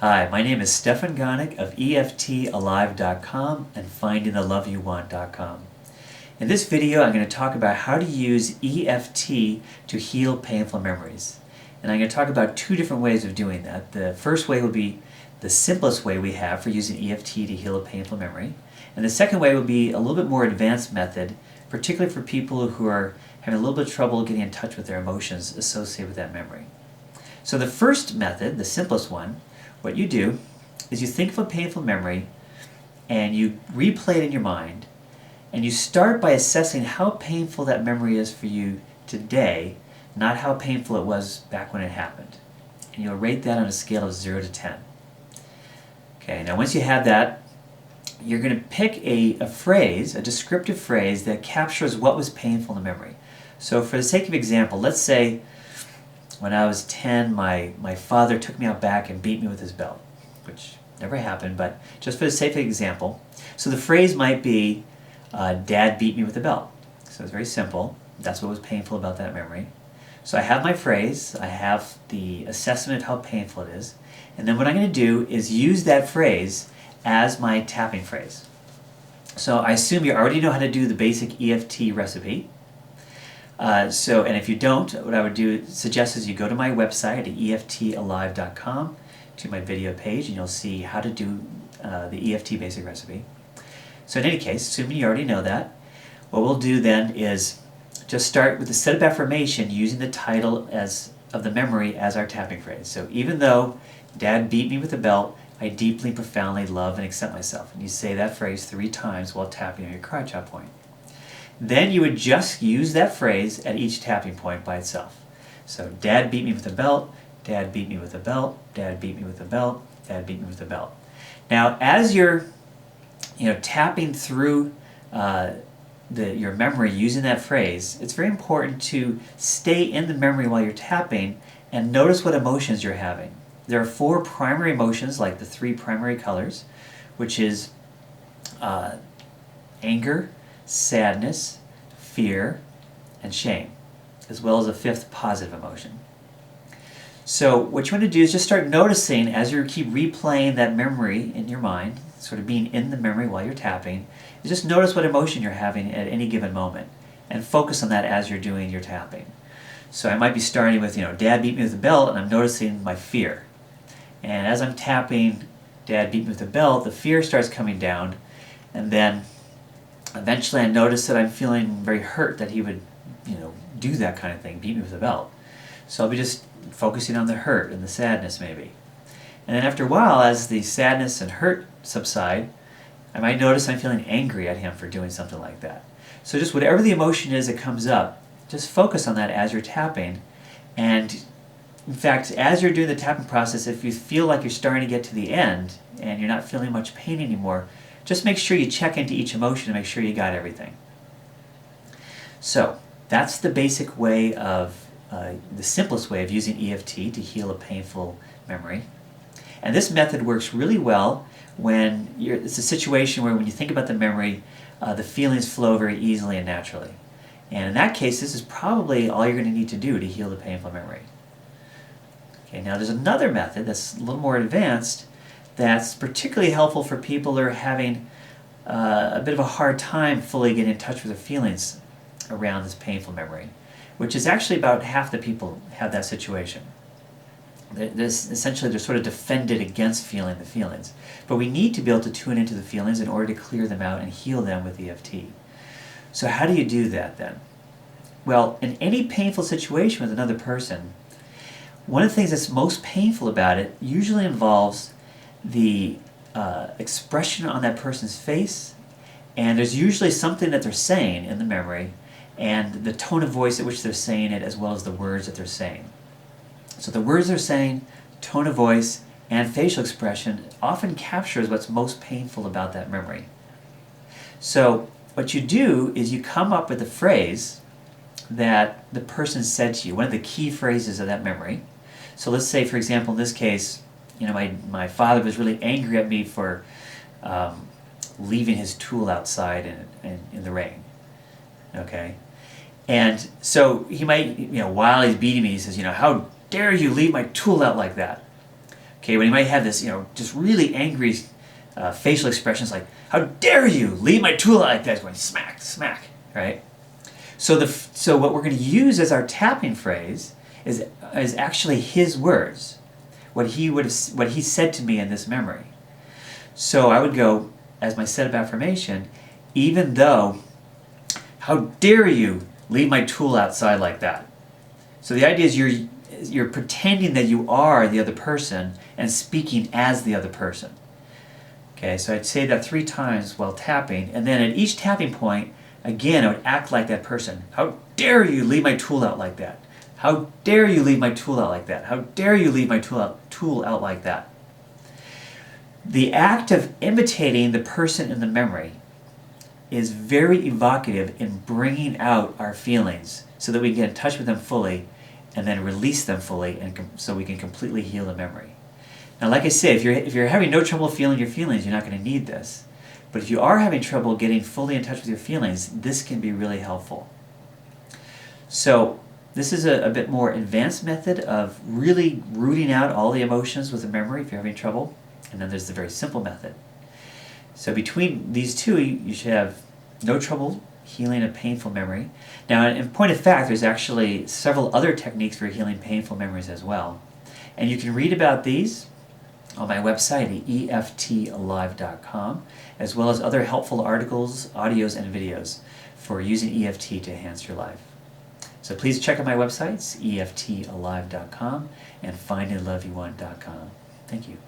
Hi, my name is Stefan Gonick of EFTalive.com and FindingTheLoveYouWant.com. In this video, I'm going to talk about how to use EFT to heal painful memories. And I'm going to talk about two different ways of doing that. The first way will be the simplest way we have for using EFT to heal a painful memory. And the second way will be a little bit more advanced method, particularly for people who are having a little bit of trouble getting in touch with their emotions associated with that memory. So the first method, the simplest one, what you do is you think of a painful memory and you replay it in your mind, and you start by assessing how painful that memory is for you today, not how painful it was back when it happened. And you'll rate that on a scale of 0 to 10. Okay, now once you have that, you're going to pick a phrase, a descriptive phrase that captures what was painful in the memory. So for the sake of example, let's say when I was 10, my father took me out back and beat me with his belt, which never happened, but just for the sake of example. So the phrase might be, Dad beat me with a belt. So it's very simple. That's what was painful about that memory. So I have my phrase, I have the assessment of how painful it is, and then what I'm going to do is use that phrase as my tapping phrase. So I assume you already know how to do the basic EFT recipe. And if you don't, what I would suggest is you go to my website at EFTalive.com, to my video page, and you'll see how to do the EFT basic recipe. So in any case, assuming you already know that, what we'll do then is just start with a set of affirmation using the title of the memory as our tapping phrase. So even though Dad beat me with a belt, I deeply, profoundly love and accept myself. And you say that phrase 3 times while tapping on your crotch out point. Then you would just use that phrase at each tapping point by itself. So Dad beat me with a belt, Dad beat me with a belt, Dad beat me with a belt, Dad beat me with a belt. Now as you're tapping through your memory using that phrase, it's very important to stay in the memory while you're tapping and notice what emotions you're having. There are 4 primary emotions, like the 3 primary colors, which is anger, sadness, fear, and shame, as well as a 5th positive emotion. So what you want to do is just start noticing as you keep replaying that memory in your mind, sort of being in the memory while you're tapping, is just notice what emotion you're having at any given moment and focus on that as you're doing your tapping. So I might be starting with, Dad beat me with a belt, and I'm noticing my fear. And as I'm tapping, Dad beat me with a belt, the fear starts coming down, and then eventually I notice that I'm feeling very hurt that he would, do that kind of thing, beat me with a belt. So I'll be just focusing on the hurt and the sadness maybe. And then after a while, as the sadness and hurt subside, I might notice I'm feeling angry at him for doing something like that. So just whatever the emotion is that comes up, just focus on that as you're tapping. And in fact, as you're doing the tapping process, if you feel like you're starting to get to the end and you're not feeling much pain anymore, just make sure you check into each emotion and make sure you got everything. So that's the basic way of, the simplest way of using EFT to heal a painful memory. And this method works really well when it's a situation where when you think about the memory, the feelings flow very easily and naturally. And in that case, this is probably all you're going to need to do to heal the painful memory. Okay, now there's another method that's a little more advanced that's particularly helpful for people who are having a bit of a hard time fully getting in touch with their feelings around this painful memory, which is actually about half the people have that situation. Essentially, they're sort of defended against feeling the feelings. But we need to be able to tune into the feelings in order to clear them out and heal them with EFT. So how do you do that then? Well, in any painful situation with another person, one of the things that's most painful about it usually involves the expression on that person's face, and there's usually something that they're saying in the memory, and the tone of voice at which they're saying it, as well as the words that they're saying. So the words they're saying, tone of voice, and facial expression often captures what's most painful about that memory. So what you do is you come up with a phrase that the person said to you, one of the key phrases of that memory. So let's say, for example, in this case, my father was really angry at me for leaving his tool outside in the rain. Okay? And so he might, while he's beating me, he says, how dare you leave my tool out like that? Okay, when he might have this, just really angry facial expressions like, how dare you leave my tool out like that, going smack, smack, right? So what we're going to use as our tapping phrase is actually his words, what he said to me in this memory. So I would go, as my set of affirmation, even though, how dare you leave my tool outside like that. So the idea is you're pretending that you are the other person and speaking as the other person. Okay, so I'd say that 3 times while tapping, and then at each tapping point, again, I would act like that person. How dare you leave my tool out like that? How dare you leave my tool out like that? How dare you leave my tool out like that? The act of imitating the person in the memory is very evocative in bringing out our feelings so that we can get in touch with them fully and then release them fully, and so we can completely heal the memory. Now, like I say, if you're having no trouble feeling your feelings, you're not going to need this. But if you are having trouble getting fully in touch with your feelings, this can be really helpful. So this is a bit more advanced method of really rooting out all the emotions with a memory if you're having trouble. And then there's the very simple method. So between these two, you should have no trouble healing a painful memory. Now, in point of fact, there's actually several other techniques for healing painful memories as well. And you can read about these on my website at EFTalive.com, as well as other helpful articles, audios, and videos for using EFT to enhance your life. So please check out my websites, EFTalive.com and findingtheloveyouwant.com. Thank you.